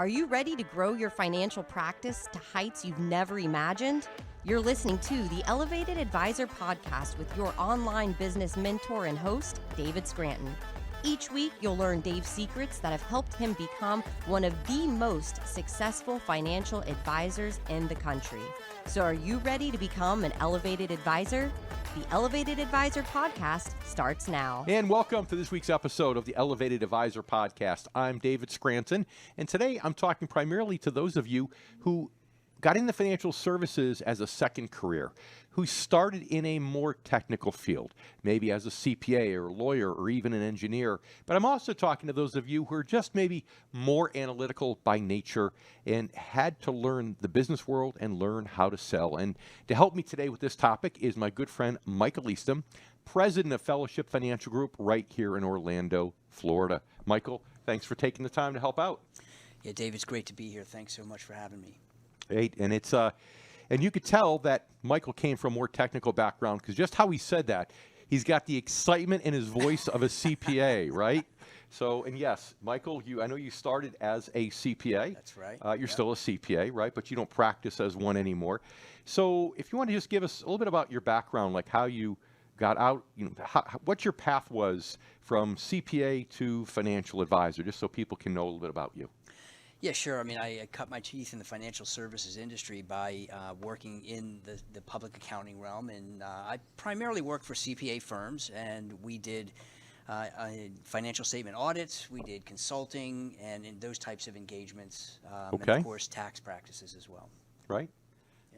Are you ready to grow your financial practice to heights you've never imagined? You're listening to the Elevated Advisor Podcast with your online business mentor and host, David Scranton. Each week, you'll learn Dave's secrets that have helped him become one of the most successful financial advisors in the country. So are you ready to become an elevated advisor? The Elevated Advisor Podcast starts now. And welcome to this week's episode of the Elevated Advisor Podcast. I'm David Scranton, and today I'm talking primarily to those of you who got into financial services as a second career, who started in a more technical field, maybe as a CPA or a lawyer or even an engineer. But I'm also talking to those of you who are just maybe more analytical by nature and had to learn the business world and learn how to sell. And to help me today with this topic is my good friend Michael Eastham, president of Fellowship Financial Group right here in Orlando, Florida. Michael, thanks for taking the time to help out. Yeah, Dave, it's great to be here. Thanks so much for having me. And it's and you could tell that Michael came from a more technical background because just how he said that, he's got the excitement in his voice of a CPA, right? So, and yes, Michael, I know you started as a CPA. That's right. You're still a CPA, right? But you don't practice as one anymore. So, if you want to just give us a little bit about your background, like how you got out, what your path was from CPA to financial advisor, just so people can know a little bit about you. Yeah, sure. I mean, I cut my teeth in the financial services industry by working in the public accounting realm, and I primarily worked for CPA firms, and we did financial statement audits, we did consulting, and in those types of engagements, and of course tax practices as well. Right.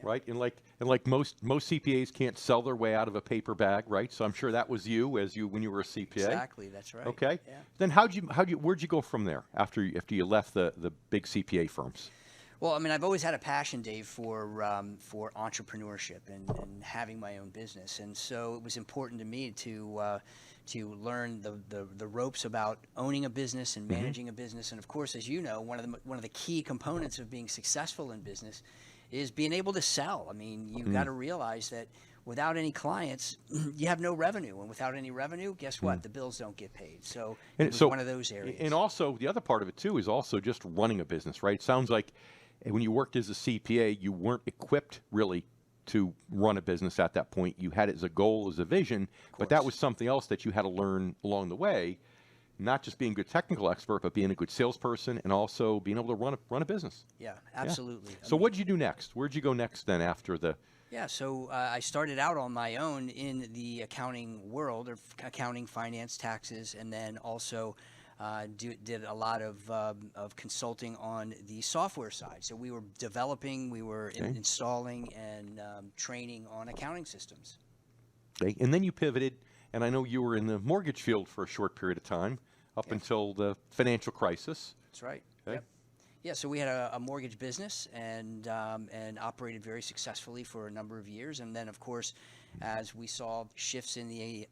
Right, and like most CPAs can't sell their way out of a paper bag, right? So I'm sure that was you when you were a CPA. Exactly, that's right. Okay. Yeah. Then where'd you go from there after you left the big CPA firms? Well, I mean, I've always had a passion, Dave, for entrepreneurship and having my own business, and so it was important to me to learn the ropes about owning a business and managing a business. And of course, as you know, one of the key components of being successful in business is being able to sell. I mean, you've got to realize that without any clients, you have no revenue. And without any revenue, guess what? The bills don't get paid. So it's one of those areas. And also, the other part of it, too, is also just running a business, right? It sounds like when you worked as a CPA, you weren't equipped really to run a business at that point. You had it as a goal, as a vision, but that was something else that you had to learn along the way. Not just being a good technical expert, but being a good salesperson and also being able to run a business. Yeah, absolutely. Yeah. So what did you do next? Where'd you go next then after the... Yeah, so I started out on my own in the accounting world, or accounting, finance, taxes, and then also did a lot of consulting on the software side. So we were developing, we were installing and training on accounting systems. Okay, and then you pivoted. And I know you were in the mortgage field for a short period of time, up until the financial crisis. That's right. Okay. Yep. Yeah, so we had a mortgage business and operated very successfully for a number of years. And then, of course, as we saw shifts in the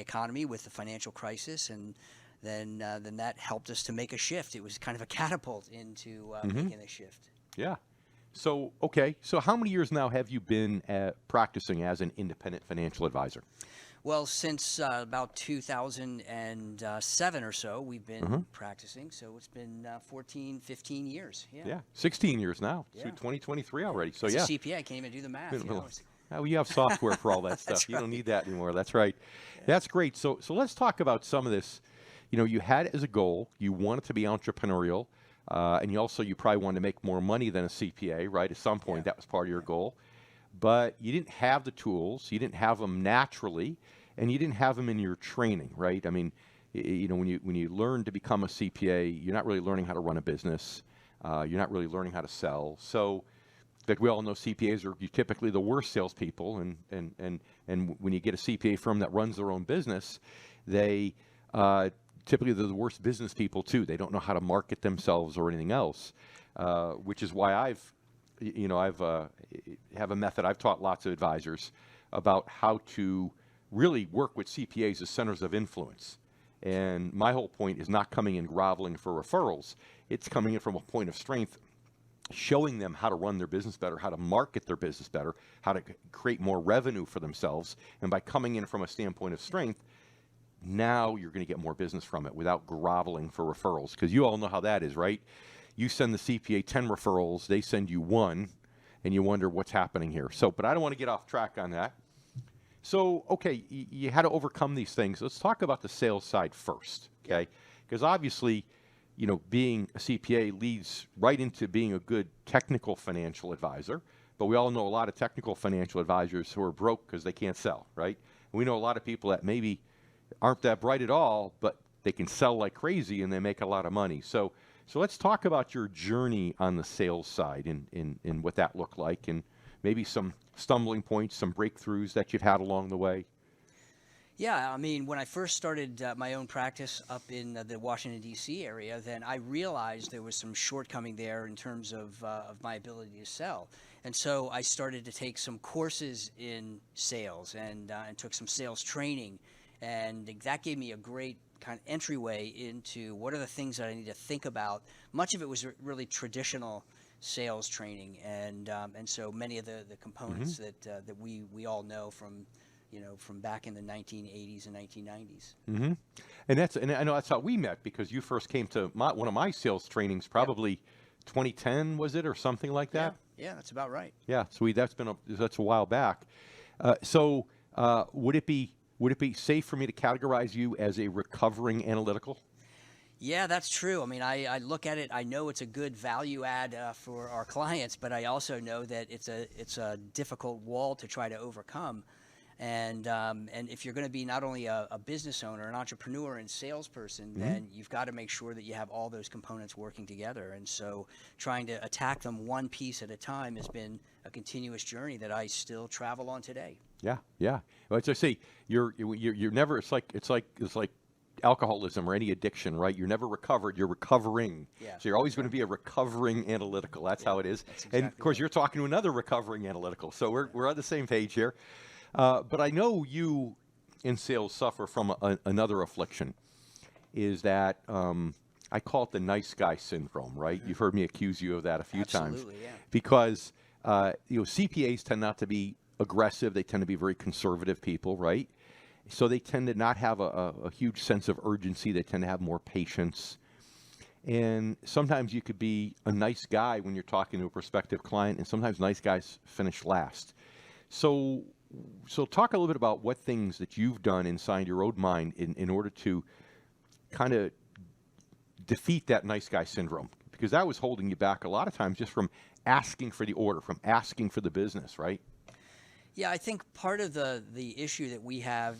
economy with the financial crisis, and then that helped us to make a shift. It was kind of a catapult into making a shift. Yeah. So, okay. So how many years now have you been practicing as an independent financial advisor? Well, since about 2007 or so, we've been practicing. So it's been 14, 15 years. Yeah, 16 years now. Yeah. Through 2023 already. So As a CPA, I can't even do the math. Well, you have software for all that stuff. That's You right. don't need that anymore. That's right. Yeah. That's great. So let's talk about some of this. You had it as a goal. You wanted to be entrepreneurial. And you probably wanted to make more money than a CPA, right? At some point, that was part of your goal. But you didn't have the tools, you didn't have them naturally, and you didn't have them in your training, right? I mean, when you learn to become a CPA, you're not really learning how to run a business. You're not really learning how to sell. So, like we all know, CPAs are typically the worst salespeople, and when you get a CPA firm that runs their own business, they typically they're the worst business people too. They don't know how to market themselves or anything else, which is why I have a method. I've taught lots of advisors about how to really work with CPAs as centers of influence. And my whole point is not coming in groveling for referrals. It's coming in from a point of strength, showing them how to run their business better, how to market their business better, how to create more revenue for themselves. And by coming in from a standpoint of strength, now you're going to get more business from it without groveling for referrals. Because you all know how that is, right? you send the CPA 10 referrals, they send you one, and you wonder what's happening here. So, but I don't want to get off track on that. So, okay, you had to overcome these things. Let's talk about the sales side first, okay? Because obviously, you know, being a CPA leads right into being a good technical financial advisor. But we all know a lot of technical financial advisors who are broke because they can't sell, right? And we know a lot of people that maybe aren't that bright at all, but they can sell like crazy and they make a lot of money. So let's talk about your journey on the sales side and what that looked like, and maybe some stumbling points, some breakthroughs that you've had along the way. Yeah, I mean, when I first started my own practice up in the Washington, D.C. area, then I realized there was some shortcoming there in terms of my ability to sell. And so I started to take some courses in sales and took some sales training. And that gave me a great kind of entryway into what are the things that I need to think about. Much of it was really traditional sales training, and so many of the components that we all know from back in the 1980s and 1990s. And I know that's how we met, because you first came to one of my sales trainings probably 2010, was it, or something like that? Yeah, that's about right. Yeah, so that's a while back. Would it be safe for me to categorize you as a recovering analytical? Yeah, that's true. I mean, I look at it. I know it's a good value add for our clients, but I also know that it's a difficult wall to try to overcome. And if you're going to be not only a business owner, an entrepreneur, and salesperson, then you've got to make sure that you have all those components working together. And so, trying to attack them one piece at a time has been a continuous journey that I still travel on today. Yeah. Well, as I say, you're never. It's like alcoholism or any addiction, right? You're never recovered. You're recovering. Yeah, so you're always going to be a recovering analytical. That's how it is. Exactly and of course, right. you're talking to another recovering analytical. So we're on the same page here. But I know you in sales suffer from another affliction, is that I call it the nice guy syndrome, right? You've heard me accuse you of that a few times. Absolutely, yeah. Because CPAs tend not to be aggressive. They tend to be very conservative people, right? So they tend to not have a huge sense of urgency. They tend to have more patience. And sometimes you could be a nice guy when you're talking to a prospective client, and sometimes nice guys finish last. So talk a little bit about what things that you've done inside your own mind in order to kind of defeat that nice guy syndrome, because that was holding you back a lot of times just from asking for the order, from asking for the business, right? Yeah, I think part of the issue that we have,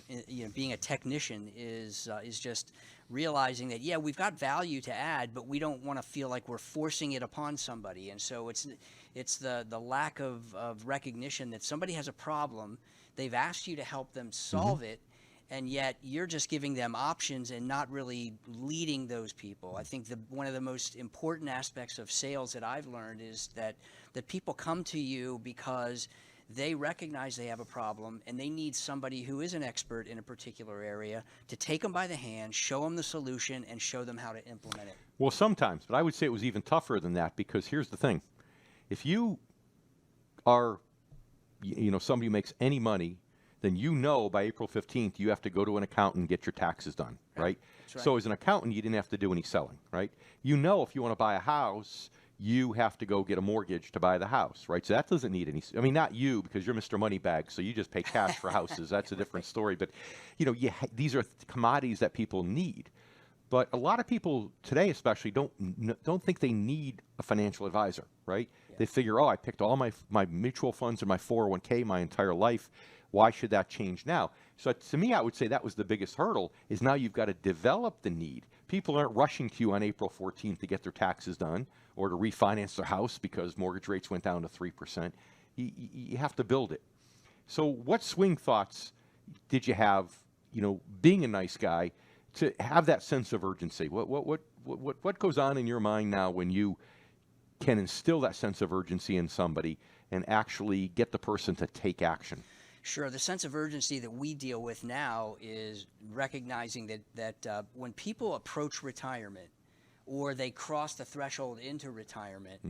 being a technician, is just realizing that we've got value to add, but we don't want to feel like we're forcing it upon somebody. And so it's the lack of recognition that somebody has a problem, they've asked you to help them solve it, and yet you're just giving them options and not really leading those people. I think one of the most important aspects of sales that I've learned is that people come to you because they recognize they have a problem and they need somebody who is an expert in a particular area to take them by the hand, show them the solution, and show them how to implement it. Well, sometimes, but I would say it was even tougher than that, because here's the thing. If you are, somebody who makes any money, then by April 15th, you have to go to an accountant and get your taxes done, right? That's right. So as an accountant, you didn't have to do any selling, right? If you want to buy a house, you have to go get a mortgage to buy the house, right? So that doesn't need any, not you, because you're Mr. Moneybag, so you just pay cash for houses. That's a different story. But, these are commodities that people need. But a lot of people today especially don't think they need a financial advisor, right? Yeah. They figure, I picked all my mutual funds and my 401k my entire life. Why should that change now? So to me, I would say that was the biggest hurdle, is now you've got to develop the need. People aren't rushing to you on April 14th to get their taxes done or to refinance their house because mortgage rates went down to 3%. You have to build it. So what swing thoughts did you have, being a nice guy, to have that sense of urgency? What goes on in your mind now when you can instill that sense of urgency in somebody and actually get the person to take action? Sure. The sense of urgency that we deal with now is recognizing that when people approach retirement or they cross the threshold into retirement,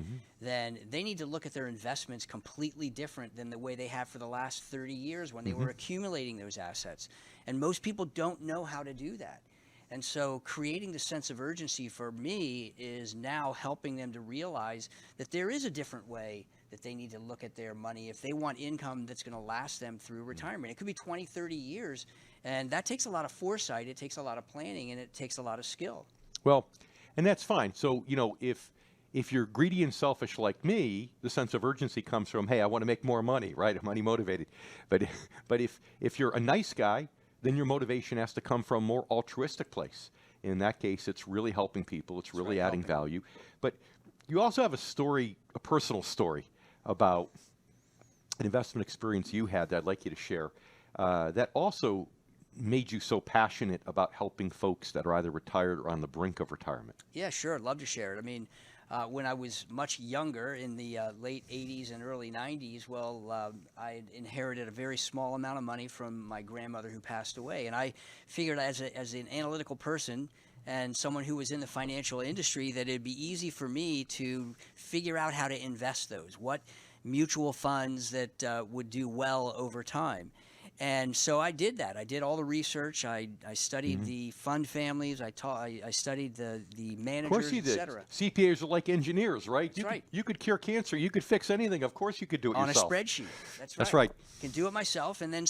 then they need to look at their investments completely different than the way they have for the last 30 years when they were accumulating those assets. And most people don't know how to do that. And so creating the sense of urgency for me is now helping them to realize that there is a different way that they need to look at their money if they want income that's going to last them through retirement. It could be 20, 30 years, and that takes a lot of foresight, it takes a lot of planning, and it takes a lot of skill. Well, and that's fine. So, if you're greedy and selfish like me, the sense of urgency comes from, hey, I want to make more money, right? I'm money motivated. But if you're a nice guy, then your motivation has to come from a more altruistic place. In that case, it's really helping people. It's really adding value. But you also have a story, a personal story about an investment experience you had that I'd like you to share that also made you so passionate about helping folks that are either retired or on the brink of retirement. Yeah, sure. I'd love to share it. I mean, when I was much younger in the late 80s and early 90s, I had inherited a very small amount of money from my grandmother who passed away. And I figured as an analytical person and someone who was in the financial industry that it'd be easy for me to figure out how to invest those, what mutual funds that would do well over time. And so I did that. I did all the research. I studied the fund families. I studied the managers, Of course you did. etc. CPAs are like engineers, right? That's right. You could cure cancer. You could fix anything. Of course you could do it On yourself. a spreadsheet. That's right. That's right. Can do it myself. And then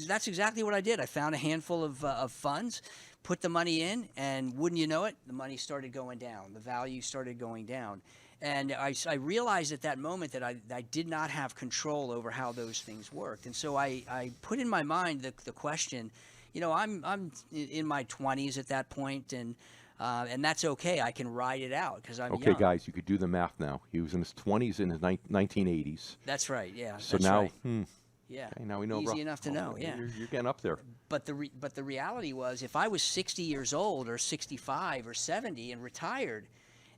that's exactly what I did. I found a handful of funds, put the money in, and wouldn't you know it, the money started going down. The value started going down. And I realized at that moment that I did not have control over how those things worked. And so I put in my mind the question, I'm in my 20s at that point, and that's okay. I can ride it out because I'm Okay, young. guys, you could do the math now. He was in his 20s in his 1980s. That's right, yeah. So that's now, right. Yeah. Okay, now we know. Easy enough to know, yeah. You're getting up there. But the reality was, if I was 60 years old or 65 or 70 and retired,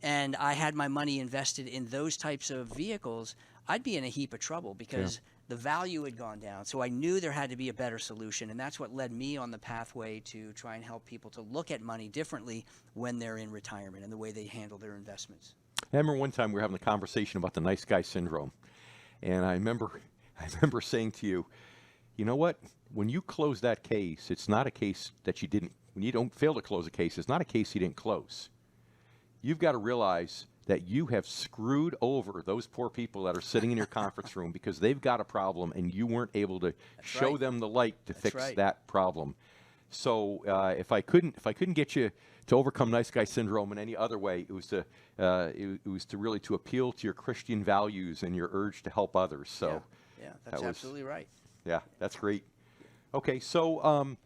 and I had my money invested in those types of vehicles, I'd be in a heap of trouble because the value had gone down. So I knew there had to be a better solution, and that's what led me on the pathway to try and help people to look at money differently when they're in retirement and the way they handle their investments. I remember one time we were having a conversation about the nice guy syndrome, and I remember saying to you, you know what? When you close that case, it's not a case that you didn't. When you don't fail to close a case, it's not a case you didn't close. You've got to realize that you have screwed over those poor people that are sitting in your conference room because they've got a problem and you weren't able to show them the light to fix that problem. So if I couldn't get you to overcome nice guy syndrome in any other way, it was to really to appeal to your Christian values and your urge to help others. So yeah, that's absolutely right. Yeah, that's great. Okay, so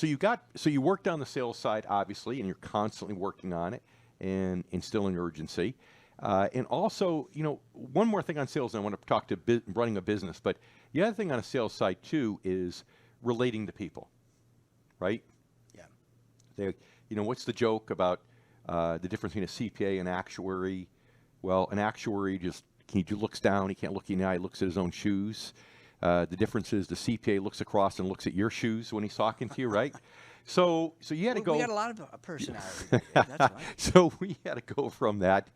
you worked on the sales side obviously, and you're constantly working on it and instilling urgency. And also, one more thing on sales, and I want to talk to running a business, but the other thing on a sales side too is relating to people, right? Yeah. What's the joke about the difference between a CPA and an actuary? Well, an actuary he looks down, he can't look you in the eye, he looks at his own shoes. The difference is the CPA looks across and looks at your shoes when he's talking to you, right? So you had to go. We got a lot of personality. That's right. So we had to go from that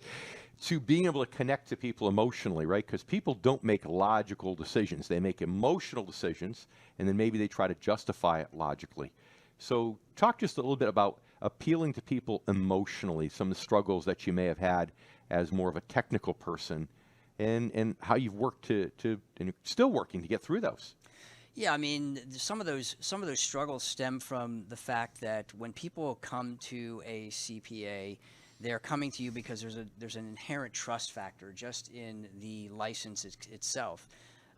to being able to connect to people emotionally, right? Because people don't make logical decisions. They make emotional decisions, and then maybe they try to justify it logically. So talk just a little bit about appealing to people emotionally, some of the struggles that you may have had as more of a technical person, and how you've worked and you're still working to get through those. Yeah, I mean, some of those struggles stem from the fact that when people come to a CPA, they're coming to you because there's an inherent trust factor just in the license itself.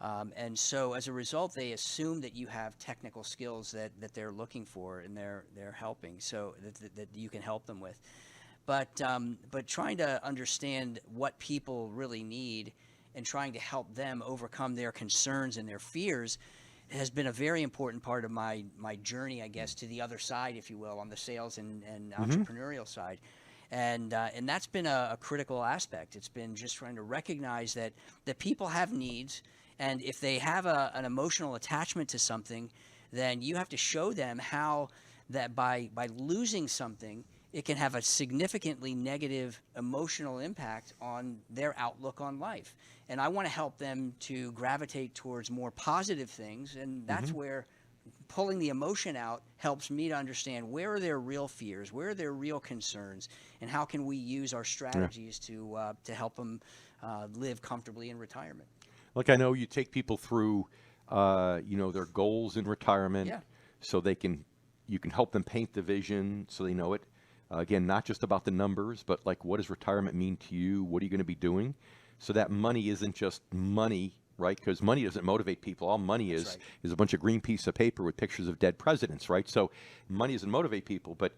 And so as a result, they assume that you have technical skills that they're looking for and they're helping, so that you can help them with. But trying to understand what people really need and trying to help them overcome their concerns and their fears has been a very important part of my journey, I guess, to the other side, if you will, on the sales and entrepreneurial side. And that's been a critical aspect. It's been just trying to recognize that people have needs, and if they have an emotional attachment to something, then you have to show them how that by losing something, it can have a significantly negative emotional impact on their outlook on life. And I want to help them to gravitate towards more positive things, and that's where pulling the emotion out helps me to understand where are their real fears, where are their real concerns, and how can we use our strategies to help them live comfortably in retirement. Look, I know you take people through, their goals in retirement, so you can help them paint the vision so they know it. Again, not just about the numbers, but like, what does retirement mean to you? What are you going to be doing? So that money isn't just money, right? Because money doesn't motivate people. All money is a bunch of green piece of paper with pictures of dead presidents, right? So money doesn't motivate people, but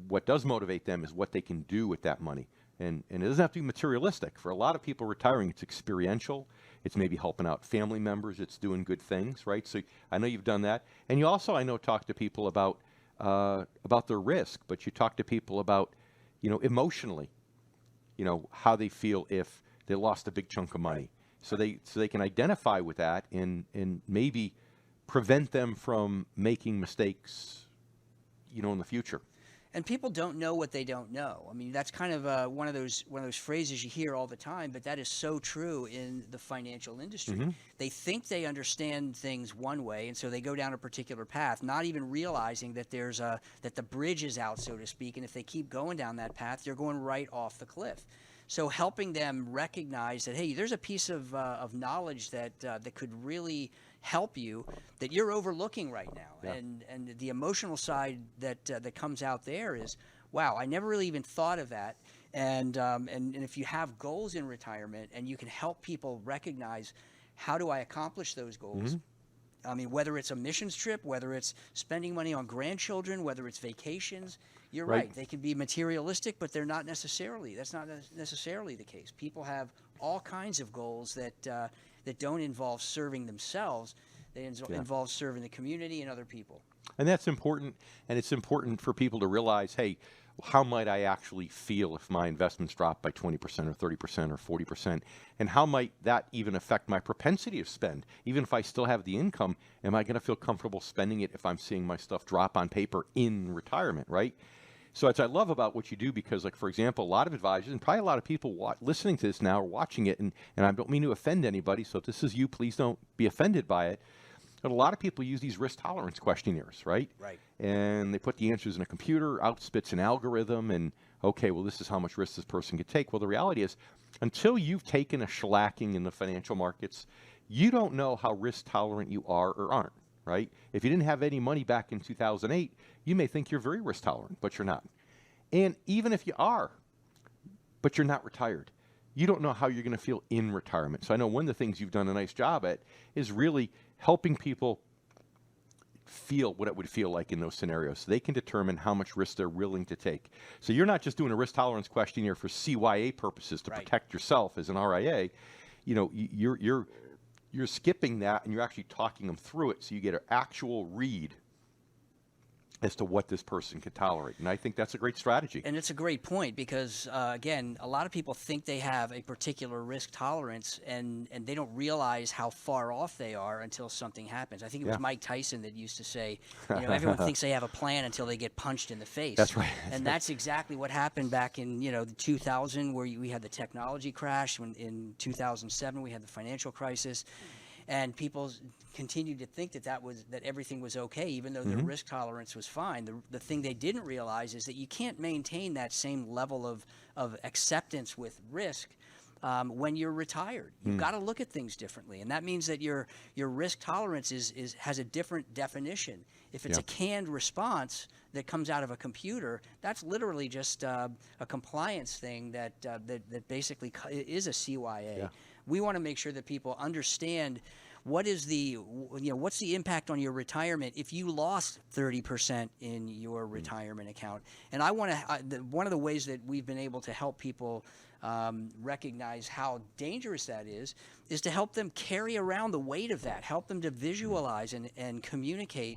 what does motivate them is what they can do with that money. And it doesn't have to be materialistic. For a lot of people retiring, it's experiential. It's maybe helping out family members. It's doing good things, right? So I know you've done that. And you also, I know, talk to people about their risk, but you talk to people about, emotionally, how they feel if they lost a big chunk of money. So they can identify with that and maybe prevent them from making mistakes, in the future. And people don't know what they don't know. I mean, that's kind of one of those phrases you hear all the time, but that is so true in the financial industry. Mm-hmm. They think they understand things one way, and so they go down a particular path, not even realizing that that the bridge is out, so to speak. And if they keep going down that path, you're going right off the cliff. So helping them recognize that, hey, there's a piece of knowledge that could really help you that you're overlooking right now. And the emotional side that comes out there is, wow, I never really even thought of that. And if you have goals in retirement and you can help people recognize, how do I accomplish those goals? Mm-hmm. I mean, whether it's a missions trip, whether it's spending money on grandchildren, whether it's vacations, you're right. They can be materialistic, but that's not necessarily the case. People have all kinds of goals that don't involve serving themselves. They involve serving the community and other people. And that's important. And it's important for people to realize, hey, how might I actually feel if my investments drop by 20% or 30% or 40%? And how might that even affect my propensity to spend? Even if I still have the income, am I going to feel comfortable spending it if I'm seeing my stuff drop on paper in retirement, right? So that's what I love about what you do, because, like, for example, a lot of advisors and probably a lot of people listening to this now or watching it, and I don't mean to offend anybody, so if this is you, please don't be offended by it. But a lot of people use these risk tolerance questionnaires, right? Right. And they put the answers in a computer, out spits an algorithm, and okay, well, this is how much risk this person could take. Well, the reality is, until you've taken a shellacking in the financial markets, you don't know how risk tolerant you are or aren't, right? If you didn't have any money back in 2008, you may think you're very risk tolerant, but you're not. And even if you are, but you're not retired, you don't know how you're going to feel in retirement. So I know one of the things you've done a nice job at is really helping people feel what it would feel like in those scenarios, so they can determine how much risk they're willing to take. So you're not just doing a risk tolerance questionnaire for CYA purposes to protect yourself as an RIA. You're skipping that and you're actually talking them through it, so you get an actual read as to what this person could tolerate. And I think that's a great strategy. And it's a great point because, again, a lot of people think they have a particular risk tolerance and they don't realize how far off they are until something happens. I think it was Mike Tyson that used to say, everyone thinks they have a plan until they get punched in the face. That's right. And that's exactly what happened back in, the 2000, where we had the technology crash. When in 2007, we had the financial crisis. And people continued to think that everything was okay, even though their risk tolerance was fine. The thing they didn't realize is that you can't maintain that same level of acceptance with risk when you're retired. You've got to look at things differently, and that means that your risk tolerance has a different definition. If it's a canned response that comes out of a computer, that's literally just a compliance thing that basically is a CYA. Yeah. We want to make sure that people understand what's the impact on your retirement if you lost 30% in your retirement account. And one of the ways that we've been able to help people recognize how dangerous that is to help them carry around the weight of that, help them to visualize and communicate.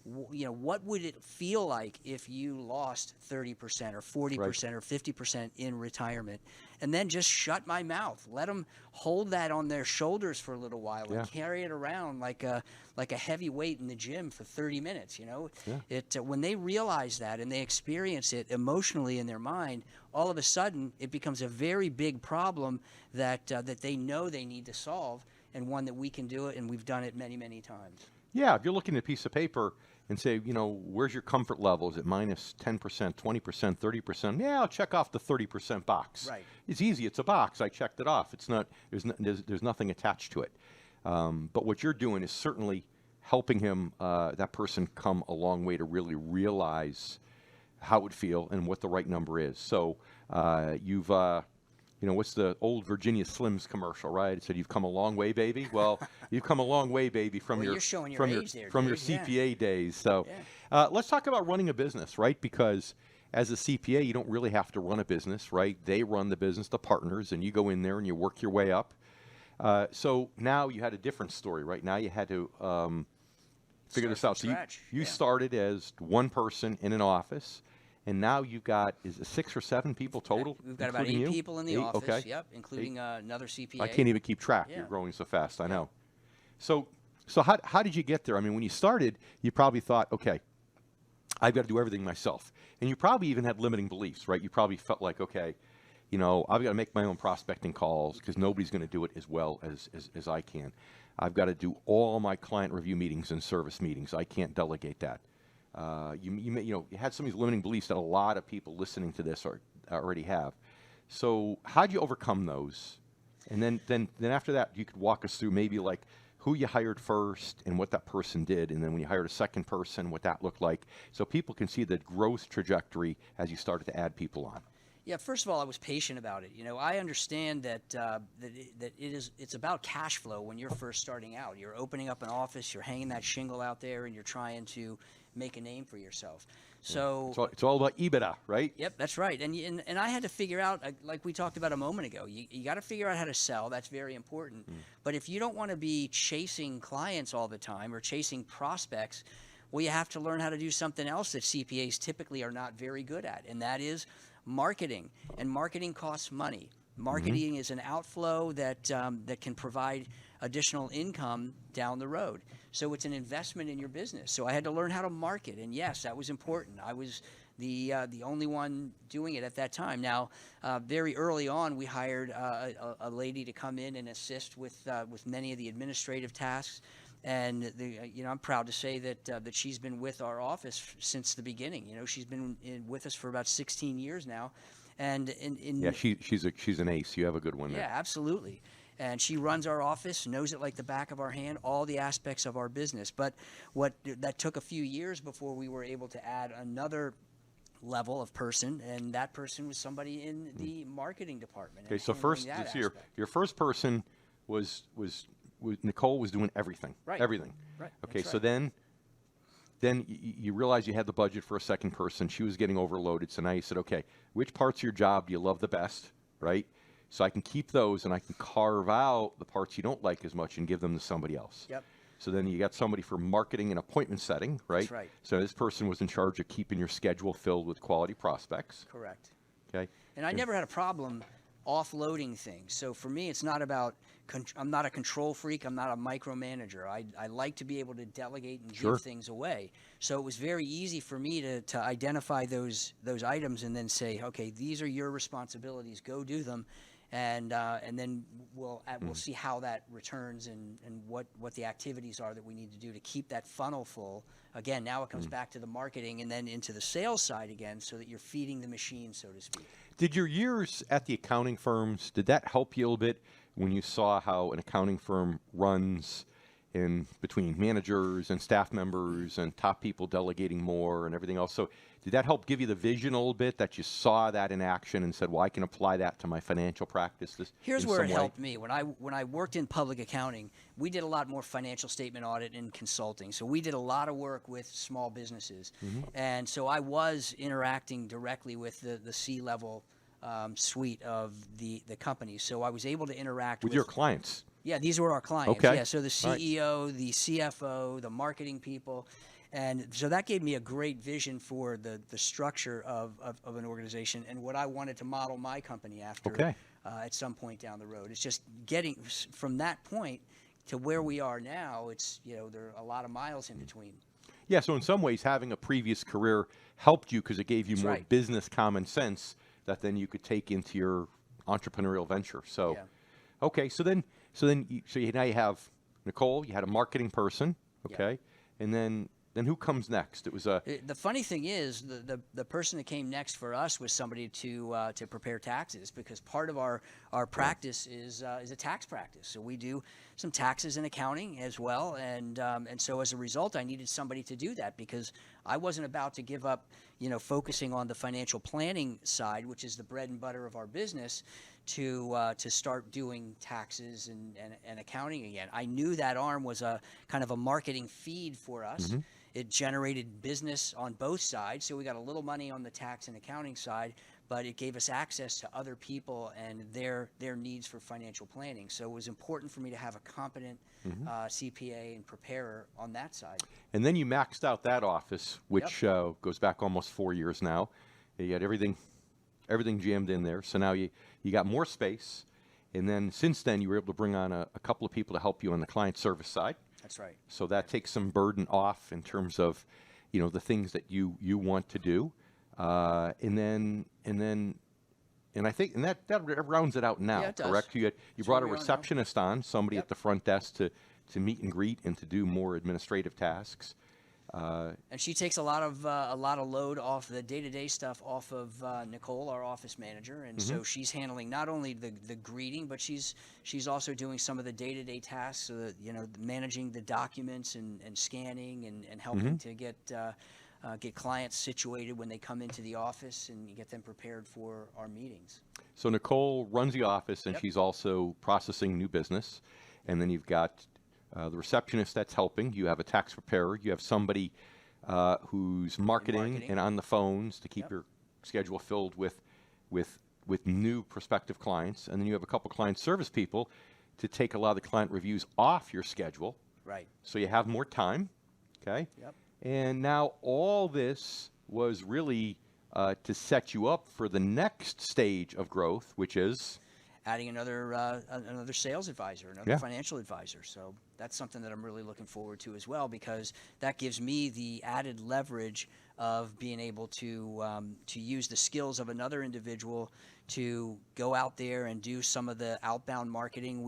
What would it feel like if you lost 30% or 40% or 50% in retirement? And then just shut my mouth. Let them hold that on their shoulders for a little while and carry it around like a heavy weight in the gym for 30 minutes. When they realize that and they experience it emotionally in their mind, all of a sudden it becomes a very big problem that they know they need to solve, and one that we can do it, and we've done it many, many times. Yeah, if you're looking at a piece of paper and say, you know, where's your comfort level? Is it minus 10%, 20%, 30%? Yeah, I'll check off the 30% box. Right. It's easy. It's a box. I checked it off. It's not. There's nothing attached to it. But what you're doing is certainly helping him, that person, come a long way to really realize how it would feel and what the right number is. So you've. You know, what's the old Virginia Slims commercial, right? It said, "You've come a long way, baby." Well, you've come a long way, baby, from Well, your you're showing your from your age there, from your Dave. Yeah. CPA days. So, let's talk about running a business, right? Because as a CPA, you don't really have to run a business, right? They run the business, the partners, and you go in there and you work your way up. So now you had a different story, right? Now you had to figure this out. So you started as one person in an office. And now you've got, is it 6 or 7 people total? We've got about 8 people in the office, okay. Yep, including another CPA. I can't even keep track. Yeah. You're growing so fast, I know. So how did you get there? I mean, when you started, you probably thought, okay, I've got to do everything myself. And you probably even had limiting beliefs, right? You probably felt like, okay, you know, I've got to make my own prospecting calls because nobody's going to do it as well as I can. I've got to do all my client review meetings and service meetings. I can't delegate that. You had some of these limiting beliefs that a lot of people listening to this already have. So how'd you overcome those? And then after that, you could walk us through maybe like who you hired first and what that person did, and then when you hired a second person, what that looked like, so people can see the growth trajectory as you started to add people on. Yeah, first of all, I was patient about it. You know, I understand that it's about cash flow when you're first starting out. You're opening up an office, you're hanging that shingle out there, and you're trying to make a name for yourself. So it's all about EBITDA, right? Yep, that's right. And I had to figure out, like we talked about a moment ago, you got to figure out how to sell. That's very important. But if you don't want to be chasing clients all the time or chasing prospects, well, you have to learn how to do something else that CPAs typically are not very good at, and that is marketing. And marketing costs money. Marketing is an outflow that can provide additional income down the road. So it's an investment in your business. So I had to learn how to market, and yes, that was important. I was the only one doing it at that time. Now, very early on, we hired a lady to come in and assist with many of the administrative tasks. And I'm proud to say that she's been with our office since the beginning. You know, she's been with us for about 16 years now, and yeah, she's an ace. You have a good one there. Yeah, absolutely. And she runs our office, knows it like the back of our hand, all the aspects of our business. But that took a few years before we were able to add another level of person, and that person was somebody in the marketing department. Okay, so first, your first person was Nicole was doing everything. Right. Everything. Right. Okay, That's so right. then you realized you had the budget for a second person. She was getting overloaded, so now you said, okay, which parts of your job do you love the best, right? So I can keep those and I can carve out the parts you don't like as much and give them to somebody else. Yep. So then you got somebody for marketing and appointment setting, right? That's right. So this person was in charge of keeping your schedule filled with quality prospects. Correct. Okay. And I never had a problem offloading things. So for me, it's not about, I'm not a control freak. I'm not a micromanager. I like to be able to delegate and give things away. So it was very easy for me to identify those items and then say, okay, these are your responsibilities. Go do them. And then we'll see how that returns and what the activities are that we need to do to keep that funnel full. Again, now it comes back to the marketing and then into the sales side again, so that you're feeding the machine, so to speak. Did your years at the accounting firms, did that help you a little bit when you saw how an accounting firm runs in between managers and staff members and top people delegating more and everything else? So did that help give you the vision a little bit, that you saw that in action and said, well, I can apply that to my financial practice? Here's where it helped me. When I worked in public accounting, we did a lot more financial statement audit and consulting. So we did a lot of work with small businesses. And so I was interacting directly with the C-level suite of the company. So I was able to interact with your clients. Yeah, these were our clients. Okay. Yeah, so the CEO, the CFO, the marketing people. And so that gave me a great vision for the structure of an organization and what I wanted to model my company after at some point down the road. It's just getting from that point to where we are now, it's, there are a lot of miles in between. Yeah, so in some ways having a previous career helped you because it gave you more business common sense that then you could take into your entrepreneurial venture. So, okay, so now you have Nicole, you had a marketing person. Okay, and then who comes next? It was The funny thing is, the person that came next for us was somebody to prepare taxes, because part of our practice is a tax practice. So we do some taxes and accounting as well, and so as a result, I needed somebody to do that, because I wasn't about to give up, focusing on the financial planning side, which is the bread and butter of our business, to start doing taxes and accounting again. I knew that arm was a kind of a marketing feed for us. It generated business on both sides, so we got a little money on the tax and accounting side, but it gave us access to other people and their needs for financial planning. So it was important for me to have a competent CPA and preparer on that side. And then you maxed out that office, which goes back almost 4 years now. You had everything jammed in there. So now you got more space. And then since then, you were able to bring on a couple of people to help you on the client service side. That's right. So that takes some burden off in terms of, the things that you want to do. And I think that rounds it out now, Yeah, it does. correct? You That's brought a where we are now. receptionist on, somebody at the front desk to meet and greet and to do more administrative tasks. And she takes a lot of load off the day-to-day stuff off of Nicole, our office manager, and so she's handling not only the greeting, but she's also doing some of the day-to-day tasks, managing the documents and scanning and helping to get clients situated when they come into the office and get them prepared for our meetings. So Nicole runs the office, and she's also processing new business, and then you've got the receptionist that's helping. You have a tax preparer. You have somebody who's marketing and on the phones to keep your schedule filled with new prospective clients. And then you have a couple client service people to take a lot of the client reviews off your schedule. Right. So you have more time. Okay. Yep. And now all this was really to set you up for the next stage of growth, which is adding another sales advisor, another financial advisor. So that's something that I'm really looking forward to as well, because that gives me the added leverage of being able to use the skills of another individual to go out there and do some of the outbound marketing.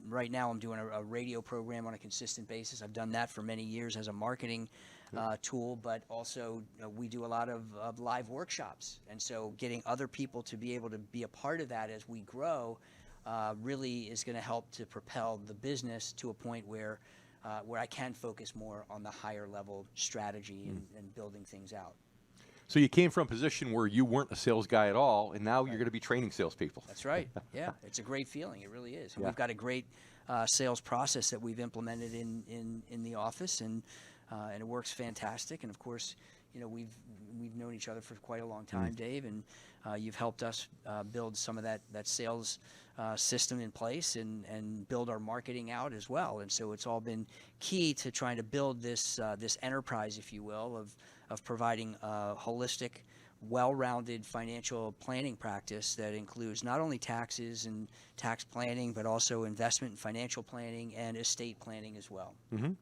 Right now I'm doing a radio program on a consistent basis. I've done that for many years as a marketing tool, but also we do a lot of live workshops, and so getting other people to be able to be a part of that as we grow really is going to help to propel the business to a point where I can focus more on the higher level strategy and building things out. So you came from a position where you weren't a sales guy at all, and now you're going to be training salespeople. That's right. Yeah, it's a great feeling. It really is. And we've got a great sales process that we've implemented in the office, and it works fantastic. And of course, we've known each other for quite a long time, Dave, and you've helped us build some of that sales system in place and build our marketing out as well. And so it's all been key to trying to build this enterprise, if you will, of providing a holistic, well-rounded financial planning practice that includes not only taxes and tax planning, but also investment and financial planning and estate planning as well. Mm-hmm.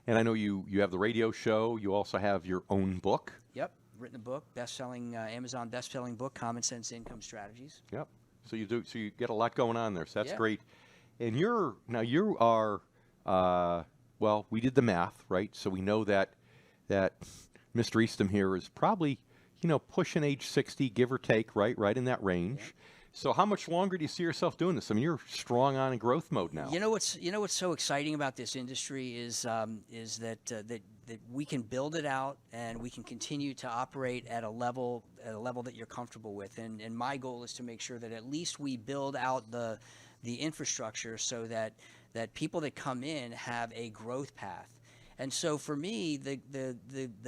And I know you have the radio show. You also have your own book. Yep, written a book, Amazon best-selling book, Common Sense Income Strategies. Yep. So you get a lot going on there. So that's great. And you are we did the math, right? So we know that Mr. Eastham here is probably, pushing age 60, give or take, right in that range. Yeah. So how much longer do you see yourself doing this? I mean, you're strong on in growth mode now. What's so exciting about this industry is that we can build it out and we can continue to operate at a level that you're comfortable with. And my goal is to make sure that at least we build out the infrastructure so that people that come in have a growth path. And so for me, the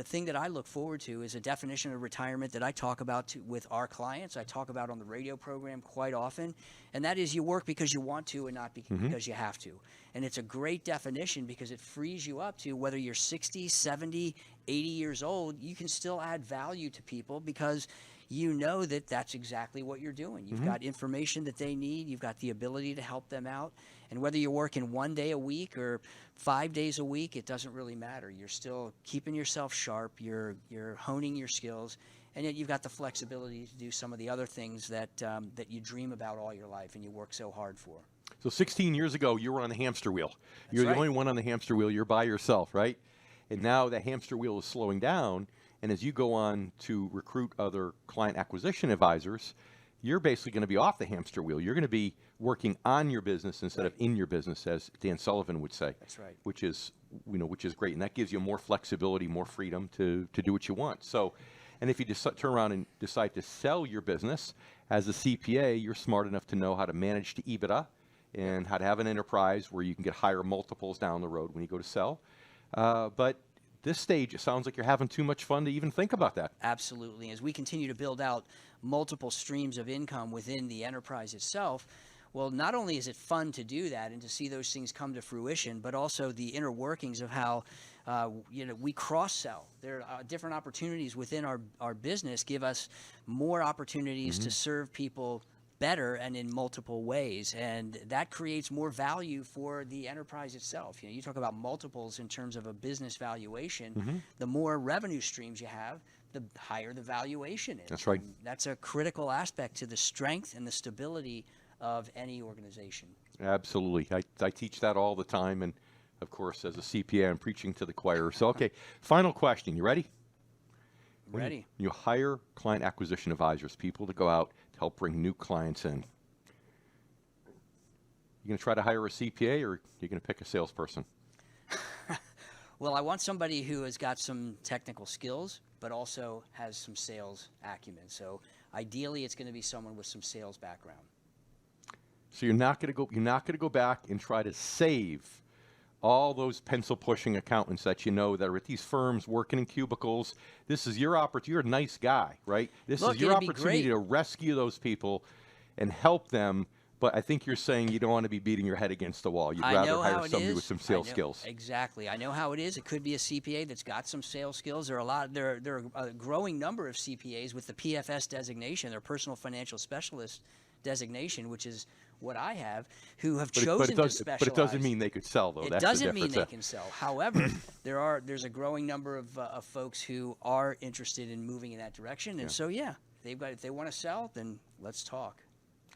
thing that I look forward to is a definition of retirement that I talk about with our clients. I talk about on the radio program quite often, and that is you work because you want to and not because you have to. And it's a great definition because it frees you up to, whether you're 60, 70, 80 years old, you can still add value to people because you know that that's exactly what you're doing. You've got information that they need. You've got the ability to help them out. And whether you're working 1 day a week or 5 days a week, it doesn't really matter. You're still keeping yourself sharp. You're honing your skills. And yet you've got the flexibility to do some of the other things that you dream about all your life and you work so hard for. So 16 years ago, you were on the hamster wheel. You're the right. only one on the hamster wheel. You're by yourself, right? And now the hamster wheel is slowing down. And as you go on to recruit other client acquisition advisors, you're basically going to be off the hamster wheel. You're going to be working on your business instead of in your business, as Dan Sullivan would say. That's right. Which is great, and that gives you more flexibility, more freedom to do what you want. So, and if you just turn around and decide to sell your business as a CPA, you're smart enough to know how to manage the EBITDA and how to have an enterprise where you can get higher multiples down the road when you go to sell. But this stage, it sounds like you're having too much fun to even think about that. Absolutely. As we continue to build out multiple streams of income within the enterprise itself, well, not only is it fun to do that and to see those things come to fruition, but also the inner workings of how we cross-sell. There are different opportunities within our business give us more opportunities to serve people better and in multiple ways, and that creates more value for the enterprise itself. You talk about multiples in terms of a business valuation. The more revenue streams you have, the higher the valuation is. That's right. And that's a critical aspect to the strength and the stability of any organization. Absolutely. I teach that all the time, and of course, as a CPA, I'm preaching to the choir. So, okay, final question. You ready? Ready. You hire client acquisition advisors, people to go out to help bring new clients in. You going to try to hire a CPA, or are you going to pick a salesperson? Well, I want somebody who has got some technical skills, but also has some sales acumen. So ideally, it's going to be someone with some sales background. So you're not going to go back and try to save all those pencil pushing accountants that you know that are at these firms working in cubicles. This is your opportunity. You're a nice guy, right? This is your opportunity to rescue those people and help them. But I think you're saying you don't want to be beating your head against the wall. You'd rather hire somebody with some sales skills. Exactly. I know how it is. It could be a CPA that's got some sales skills. There are a growing number of CPAs with the PFS designation, their personal financial specialist designation, which is what I have, who have chosen to specialize. But it doesn't mean they could sell, though. It doesn't mean they can sell. However, there's a growing number of folks who are interested in moving in that direction. And so, if they want to sell, then let's talk.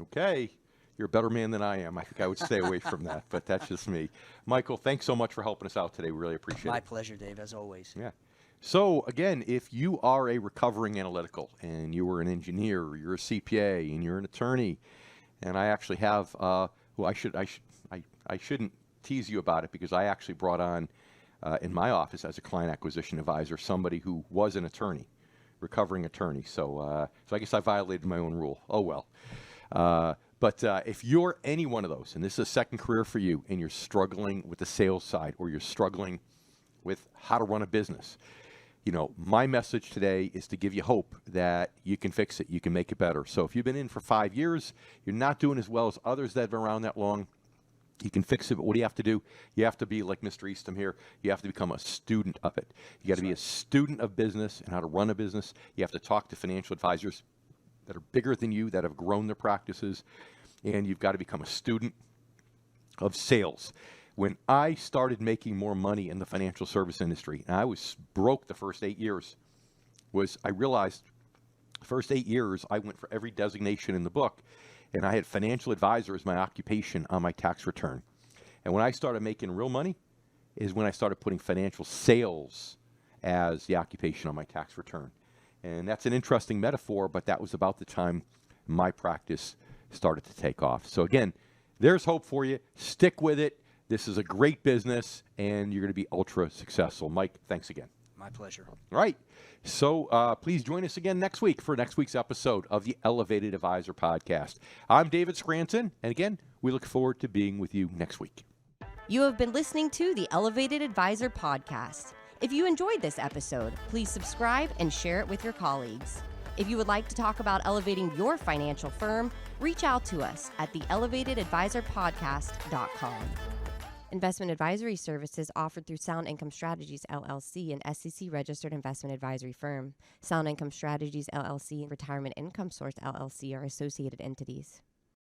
Okay. You're a better man than I am. I think I would stay away from that, but that's just me. Michael, thanks so much for helping us out today. We really appreciate it. My pleasure, Dave, as always. Yeah. So, again, if you are a recovering analytical and you were an engineer, or you're a CPA, and you're an attorney, and I actually have, I shouldn't tease you about it, because I actually brought on in my office as a client acquisition advisor somebody who was an attorney, recovering attorney. So I guess I violated my own rule. Oh, well. But if you're any one of those, and this is a second career for you, and you're struggling with the sales side, or you're struggling with how to run a business, my message today is to give you hope that you can fix it, you can make it better. So if you've been in for 5 years, you're not doing as well as others that have been around that long, you can fix it. But what do you have to do? You have to be like Mr. Eastham here. You have to become a student of it. You got to be a student of business and how to run a business. You have to talk to financial advisors that are bigger than you, that have grown their practices, and you've got to become a student of sales. When I started making more money in the financial service industry, and I was broke the first 8 years, I realized the first 8 years I went for every designation in the book, and I had financial advisor as my occupation on my tax return. And when I started making real money is when I started putting financial sales as the occupation on my tax return. And that's an interesting metaphor, but that was about the time my practice started to take off. So again, there's hope for you. Stick with it. This is a great business, and you're going to be ultra successful. Mike, thanks again. My pleasure. All right. So please join us again next week for next week's episode of the Elevated Advisor Podcast. I'm David Scranton, and again, we look forward to being with you next week. You have been listening to the Elevated Advisor Podcast. If you enjoyed this episode, please subscribe and share it with your colleagues. If you would like to talk about elevating your financial firm, reach out to us at theelevatedadvisorpodcast.com. Investment advisory services offered through Sound Income Strategies, LLC, an SEC-registered investment advisory firm. Sound Income Strategies, LLC, and Retirement Income Source, LLC are associated entities.